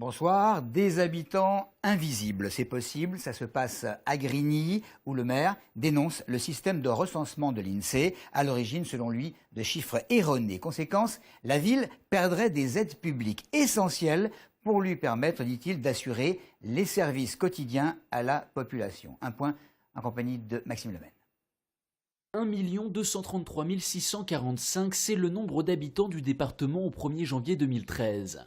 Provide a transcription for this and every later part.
Bonsoir. Des habitants invisibles, c'est possible. Ça se passe à Grigny, où le maire dénonce le système de recensement de l'INSEE, à l'origine, selon lui, de chiffres erronés. Conséquence, la ville perdrait des aides publiques essentielles pour lui permettre, dit-il, d'assurer les services quotidiens à la population. Un point en compagnie de Maxime Lemaine. 1 233 645, c'est le nombre d'habitants du département au 1er janvier 2013.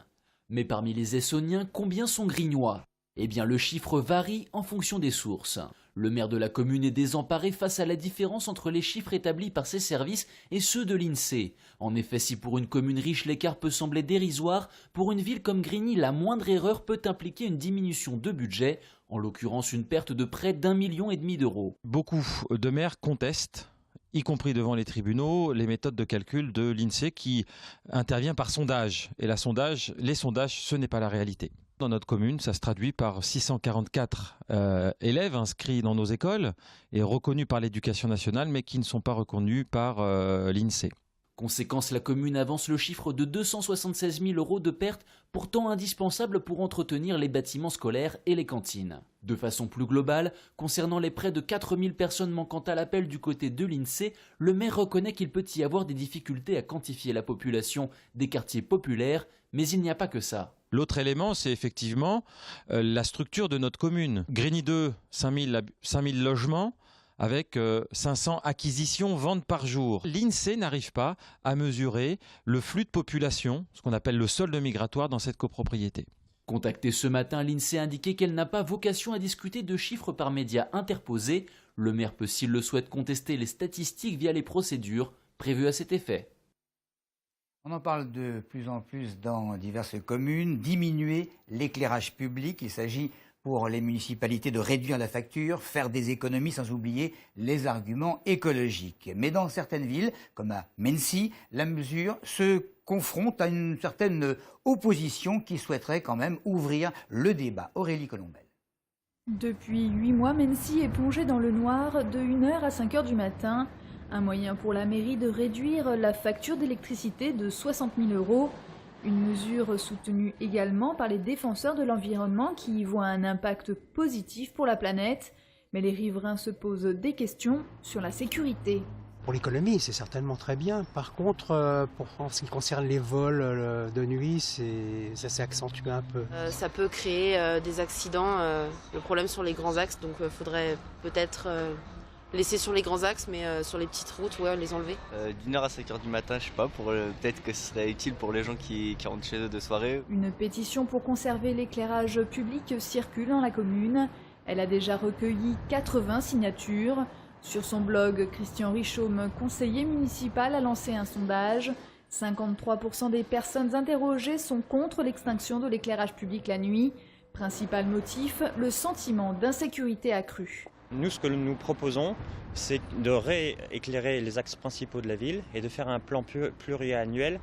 Mais parmi les Essonniens, combien sont grignois? Eh bien, le chiffre varie en fonction des sources. Le maire de la commune est désemparé face à la différence entre les chiffres établis par ses services et ceux de l'INSEE. En effet, si pour une commune riche l'écart peut sembler dérisoire, pour une ville comme Grigny, la moindre erreur peut impliquer une diminution de budget, en l'occurrence une perte de près d'1,5 million d'euros. Beaucoup de maires contestent, y compris devant les tribunaux, les méthodes de calcul de l'INSEE qui intervient par sondage. Et les sondages, ce n'est pas la réalité. Dans notre commune, ça se traduit par 644 élèves inscrits dans nos écoles et reconnus par l'éducation nationale, mais qui ne sont pas reconnus par l'INSEE. Conséquence, la commune avance le chiffre de 276 000 € de pertes, pourtant indispensables pour entretenir les bâtiments scolaires et les cantines. De façon plus globale, concernant les près de 4 000 personnes manquant à l'appel du côté de l'INSEE, le maire reconnaît qu'il peut y avoir des difficultés à quantifier la population des quartiers populaires, mais il n'y a pas que ça. L'autre élément, c'est effectivement la structure de notre commune. Grigny 2, 5 000 logements, avec 500 acquisitions, ventes par jour. L'INSEE n'arrive pas à mesurer le flux de population, ce qu'on appelle le solde migratoire dans cette copropriété. Contactée ce matin, l'INSEE a indiqué qu'elle n'a pas vocation à discuter de chiffres par médias interposés. Le maire peut, s'il le souhaite, contester les statistiques via les procédures prévues à cet effet. On en parle de plus en plus dans diverses communes. Diminuer l'éclairage public, il s'agit pour les municipalités de réduire la facture, faire des économies sans oublier les arguments écologiques. Mais dans certaines villes, comme à Mennecy, la mesure se confronte à une certaine opposition qui souhaiterait quand même ouvrir le débat. Aurélie Colombel. Depuis 8 mois, Mennecy est plongé dans le noir de 1h à 5h du matin. Un moyen pour la mairie de réduire la facture d'électricité de 60 000 €. Une mesure soutenue également par les défenseurs de l'environnement qui y voient un impact positif pour la planète. Mais les riverains se posent des questions sur la sécurité. Pour l'économie, c'est certainement très bien. Par contre, en ce qui concerne les vols de nuit, ça s'est accentué un peu. Ça peut créer des accidents, le problème sur les grands axes, donc il faudrait peut-être laisser sur les grands axes, mais sur les petites routes, ouais, les enlever. D'1h à 5h du matin, je sais pas, peut-être que ce serait utile pour les gens qui rentrent chez eux de soirée. Une pétition pour conserver l'éclairage public circule dans la commune. Elle a déjà recueilli 80 signatures. Sur son blog, Christian Richaume, conseiller municipal, a lancé un sondage. 53% des personnes interrogées sont contre l'extinction de l'éclairage public la nuit. Principal motif, le sentiment d'insécurité accrue. Nous, ce que nous proposons, c'est de rééclairer les axes principaux de la ville et de faire un plan pluriannuel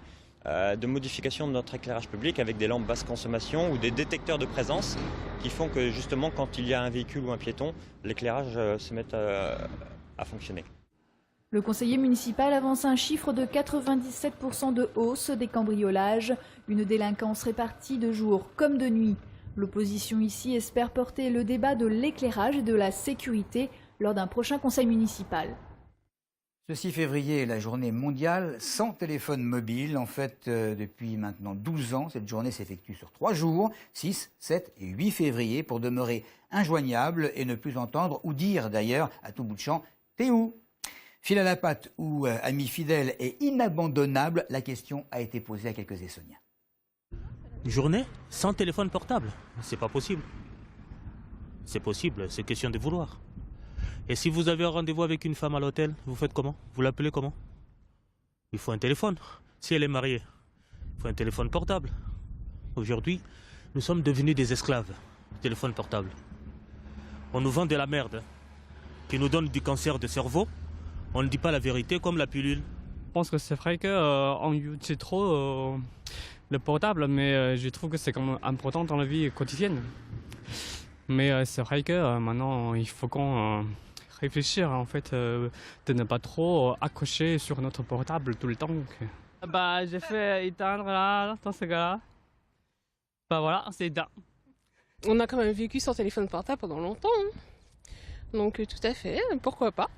de modification de notre éclairage public avec des lampes basse consommation ou des détecteurs de présence qui font que justement quand il y a un véhicule ou un piéton, l'éclairage se mette à fonctionner. Le conseiller municipal avance un chiffre de 97% de hausse des cambriolages, une délinquance répartie de jour comme de nuit. L'opposition ici espère porter le débat de l'éclairage et de la sécurité lors d'un prochain conseil municipal. Ce 6 février est la journée mondiale sans téléphone mobile. En fait, depuis maintenant 12 ans, cette journée s'effectue sur 3 jours, 6, 7 et 8 février, pour demeurer injoignable et ne plus entendre ou dire d'ailleurs à tout bout de champ « T'es où ?» Fil à la patte ou ami fidèle et inabandonnable, la question a été posée à quelques Essonniens. Journée sans téléphone portable, c'est pas possible. C'est possible, c'est question de vouloir. Et si vous avez un rendez-vous avec une femme à l'hôtel, vous faites comment? Vous l'appelez comment? Il faut un téléphone. Si elle est mariée, il faut un téléphone portable. Aujourd'hui, nous sommes devenus des esclaves. Téléphone portable. On nous vend de la merde qui nous donne du cancer de cerveau. On ne dit pas la vérité comme la pilule. Je pense que c'est vrai qu'on utilise trop le portable, mais je trouve que c'est quand même important dans la vie quotidienne. Mais c'est vrai que maintenant, il faut qu'on réfléchisse en fait, de ne pas trop accrocher sur notre portable tout le temps. J'ai fait éteindre là, dans ce cas-là. Bah voilà, c'est dingue. On a quand même vécu sans téléphone portable pendant longtemps. Hein. Donc tout à fait, pourquoi pas.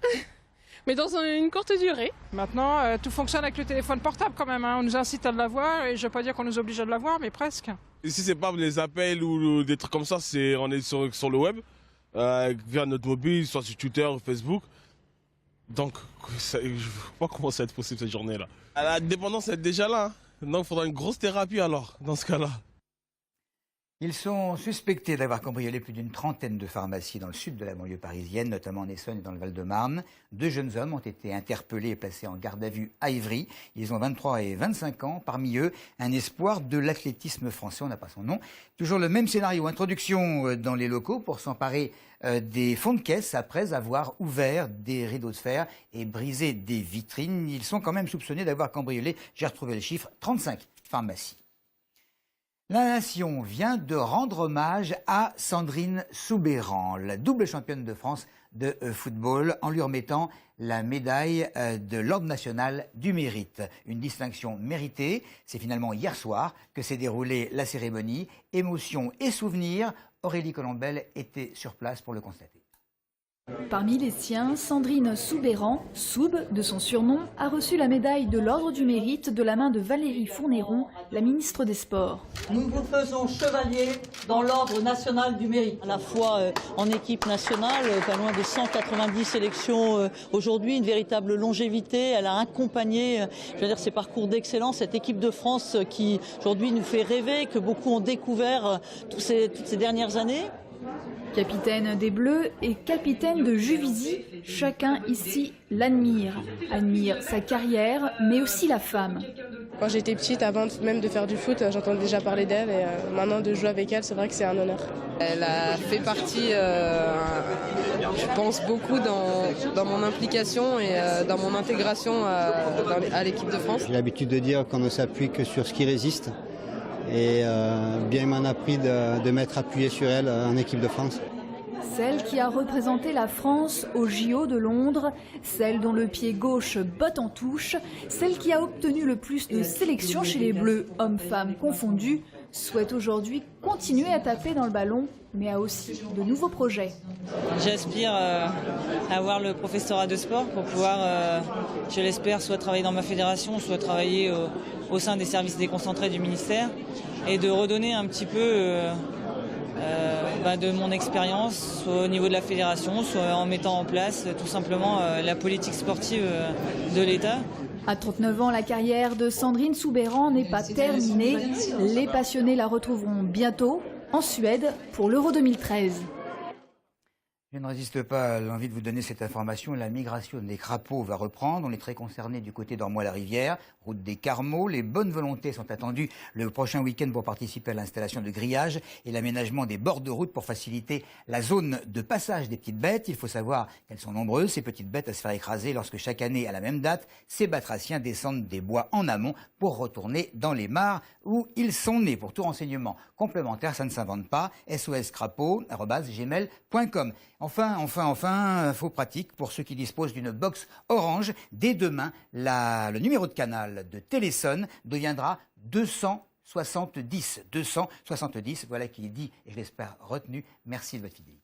Mais dans une courte durée. Maintenant, tout fonctionne avec le téléphone portable quand même. Hein. On nous incite à l'avoir et je ne veux pas dire qu'on nous oblige à l'avoir, mais presque. Ici, c'est pas les appels ou des trucs comme ça, on est sur le web, via notre mobile, soit sur Twitter ou Facebook. Donc, je ne vois pas comment ça va être possible cette journée-là. La dépendance est déjà là. Donc, il faudra une grosse thérapie alors, dans ce cas-là. Ils sont suspectés d'avoir cambriolé plus d'une trentaine de pharmacies dans le sud de la banlieue parisienne, notamment en Essonne et dans le Val-de-Marne. 2 jeunes hommes ont été interpellés et placés en garde à vue à Ivry. Ils ont 23 et 25 ans. Parmi eux, un espoir de l'athlétisme français, on n'a pas son nom. Toujours le même scénario, introduction dans les locaux pour s'emparer des fonds de caisse après avoir ouvert des rideaux de fer et brisé des vitrines. Ils sont quand même soupçonnés d'avoir cambriolé, j'ai retrouvé le chiffre, 35 pharmacies. La Nation vient de rendre hommage à Sandrine Soubeyran, la double championne de France de football, en lui remettant la médaille de l'Ordre national du mérite. Une distinction méritée. C'est finalement hier soir que s'est déroulée la cérémonie. Émotion et souvenirs. Aurélie Colombel était sur place pour le constater. Parmi les siens, Sandrine Soubeyran, Soub de son surnom, a reçu la médaille de l'Ordre du Mérite de la main de Valérie Fournéron, la ministre des Sports. Nous vous faisons chevalier dans l'Ordre national du Mérite. À la fois en équipe nationale, pas loin de 190 sélections aujourd'hui, une véritable longévité. Elle a accompagné, ces parcours d'excellence, cette équipe de France qui aujourd'hui nous fait rêver, que beaucoup ont découvert toutes ces dernières années. Capitaine des Bleus et capitaine de Juvisy, chacun ici l'admire. Admire sa carrière, mais aussi la femme. Quand j'étais petite, avant même de faire du foot, j'entendais déjà parler d'elle et maintenant de jouer avec elle, c'est vrai que c'est un honneur. Elle a fait partie, je pense, beaucoup dans mon implication et dans mon intégration à l'équipe de France. J'ai l'habitude de dire qu'on ne s'appuie que sur ce qui résiste. Et bien il m'en a pris de m'être appuyé sur elle en équipe de France. Celle qui a représenté la France au JO de Londres, celle dont le pied gauche botte en touche, celle qui a obtenu le plus de sélections chez les Bleus, hommes-femmes confondus, souhaite aujourd'hui continuer à taper dans le ballon, mais a aussi de nouveaux projets. J'aspire à avoir le professorat de sport pour pouvoir, je l'espère, soit travailler dans ma fédération, soit travailler au sein des services déconcentrés du ministère et de redonner un petit peu de mon expérience, soit au niveau de la fédération, soit en mettant en place tout simplement la politique sportive de l'État. À 39 ans, la carrière de Sandrine Soubeyran n'est pas terminée. Les passionnés la retrouveront bientôt en Suède pour l'Euro 2013. Je ne résiste pas à l'envie de vous donner cette information. La migration des crapauds va reprendre. On est très concernés du côté d'Ormois-la-Rivière, route des Carmeaux. Les bonnes volontés sont attendues le prochain week-end pour participer à l'installation de grillages et l'aménagement des bords de route pour faciliter la zone de passage des petites bêtes. Il faut savoir qu'elles sont nombreuses, ces petites bêtes, à se faire écraser lorsque chaque année, à la même date, ces batraciens descendent des bois en amont pour retourner dans les mares où ils sont nés. Pour tout renseignement complémentaire, ça ne s'invente pas. soscrapaud@gmail.com. Enfin, faux pratique pour ceux qui disposent d'une box Orange. Dès demain, le numéro de canal de Téléson deviendra 270. 270, voilà qui est dit et je l'espère retenu. Merci de votre fidélité.